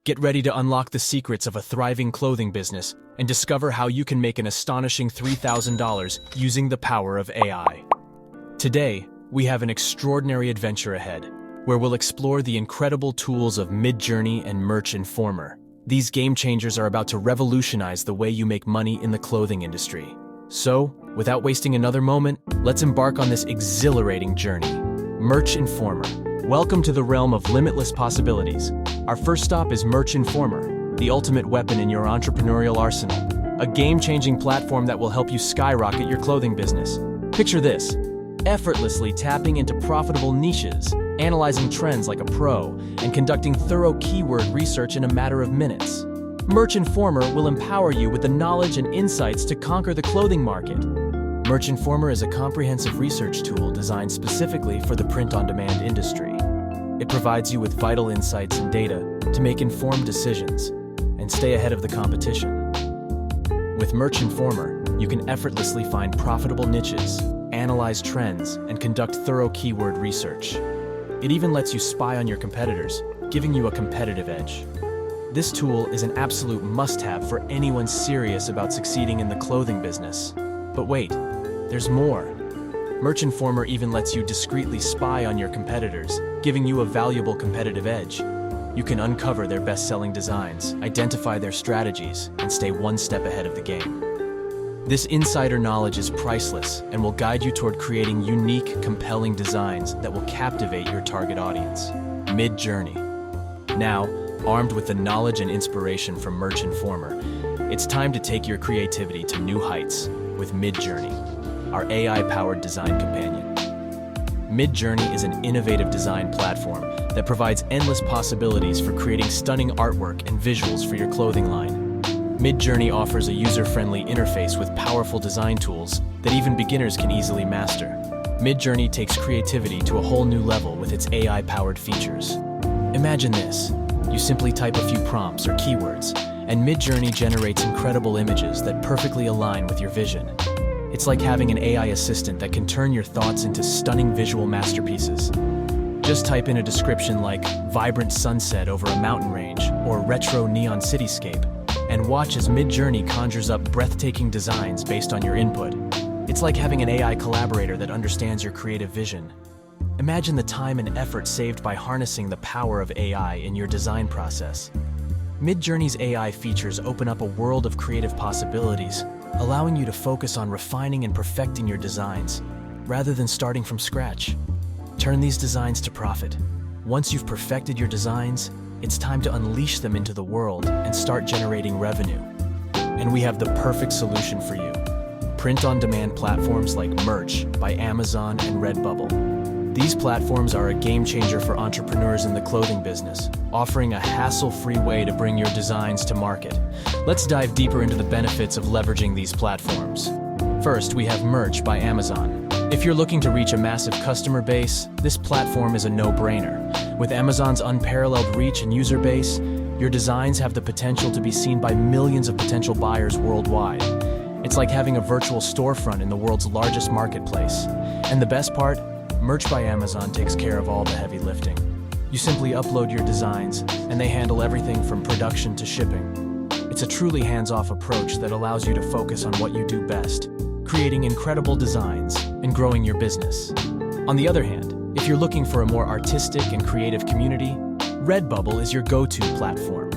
Get ready to unlock the secrets of a thriving clothing business and discover how you can make an astonishing $3,000 using the power of AI. Today, we have an extraordinary adventure ahead, where we'll explore the incredible tools of Midjourney and Merch Informer. These game changers are about to revolutionize the way you make money in the clothing industry. So, without wasting another moment, let's embark on this exhilarating journey. Merch Informer. Welcome to the realm of limitless possibilities. Our first stop is Merch Informer, the ultimate weapon in your entrepreneurial arsenal. A game-changing platform that will help you skyrocket your clothing business. Picture this: effortlessly tapping into profitable niches, analyzing trends like a pro, and conducting thorough keyword research in a matter of minutes. Merch Informer will empower you with the knowledge and insights to conquer the clothing market. Merch Informer is a comprehensive research tool designed specifically for the print-on-demand industry. It provides you with vital insights and data to make informed decisions and stay ahead of the competition. With Merch Informer, you can effortlessly find profitable niches, analyze trends, and conduct thorough keyword research. It even lets you spy on your competitors, giving you a competitive edge. This tool is an absolute must-have for anyone serious about succeeding in the clothing business. But wait, there's more. Merch Informer even lets you discreetly spy on your competitors, giving you a valuable competitive edge. You can uncover their best-selling designs, identify their strategies, and stay one step ahead of the game. This insider knowledge is priceless and will guide you toward creating unique, compelling designs that will captivate your target audience. Midjourney. Now, armed with the knowledge and inspiration from Merch Informer, it's time to take your creativity to new heights with Midjourney, our AI-powered design companion. Midjourney is an innovative design platform that provides endless possibilities for creating stunning artwork and visuals for your clothing line. Midjourney offers a user-friendly interface with powerful design tools that even beginners can easily master. Midjourney takes creativity to a whole new level with its AI-powered features. Imagine this: you simply type a few prompts or keywords, and Midjourney generates incredible images that perfectly align with your vision. It's like having an AI assistant that can turn your thoughts into stunning visual masterpieces. Just type in a description like vibrant sunset over a mountain range or retro neon cityscape, and watch as Midjourney conjures up breathtaking designs based on your input. It's like having an AI collaborator that understands your creative vision. Imagine the time and effort saved by harnessing the power of AI in your design process. Midjourney's AI features open up a world of creative possibilities, allowing you to focus on refining and perfecting your designs, rather than starting from scratch. Turn these designs to profit. Once you've perfected your designs, it's time to unleash them into the world and start generating revenue. And we have the perfect solution for you: print-on-demand platforms like Merch by Amazon and Redbubble. These platforms are a game-changer for entrepreneurs in the clothing business, offering a hassle-free way to bring your designs to market. Let's dive deeper into the benefits of leveraging these platforms. First, we have Merch by Amazon. If you're looking to reach a massive customer base, this platform is a no-brainer. With Amazon's unparalleled reach and user base, your designs have the potential to be seen by millions of potential buyers worldwide. It's like having a virtual storefront in the world's largest marketplace. And the best part? Merch by Amazon takes care of all the heavy lifting. You simply upload your designs, and they handle everything from production to shipping. It's a truly hands-off approach that allows you to focus on what you do best: creating incredible designs and growing your business. On the other hand, if you're looking for a more artistic and creative community, Redbubble is your go-to platform.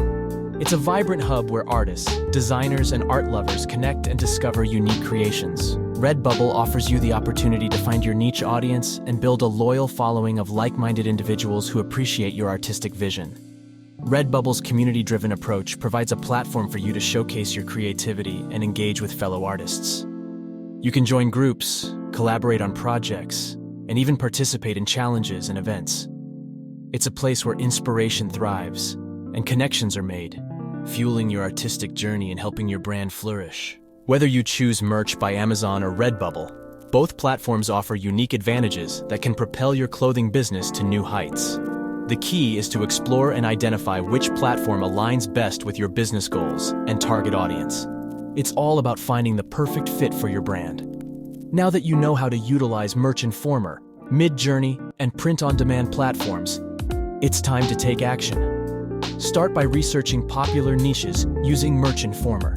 It's a vibrant hub where artists, designers, and art lovers connect and discover unique creations. Redbubble offers you the opportunity to find your niche audience and build a loyal following of like-minded individuals who appreciate your artistic vision. Redbubble's community-driven approach provides a platform for you to showcase your creativity and engage with fellow artists. You can join groups, collaborate on projects, and even participate in challenges and events. It's a place where inspiration thrives and connections are made, fueling your artistic journey and helping your brand flourish. Whether you choose Merch by Amazon or Redbubble, both platforms offer unique advantages that can propel your clothing business to new heights. The key is to explore and identify which platform aligns best with your business goals and target audience. It's all about finding the perfect fit for your brand. Now that you know how to utilize Merch Informer, Midjourney, and print-on-demand platforms, it's time to take action. Start by researching popular niches using Merch Informer.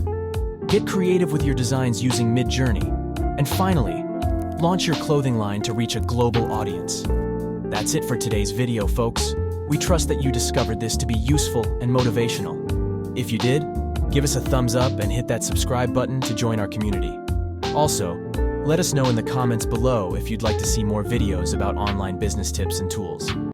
Get creative with your designs using Midjourney. And finally, launch your clothing line to reach a global audience. That's it for today's video, folks. We trust that you discovered this to be useful and motivational. If you did, give us a thumbs up and hit that subscribe button to join our community. Also, let us know in the comments below if you'd like to see more videos about online business tips and tools.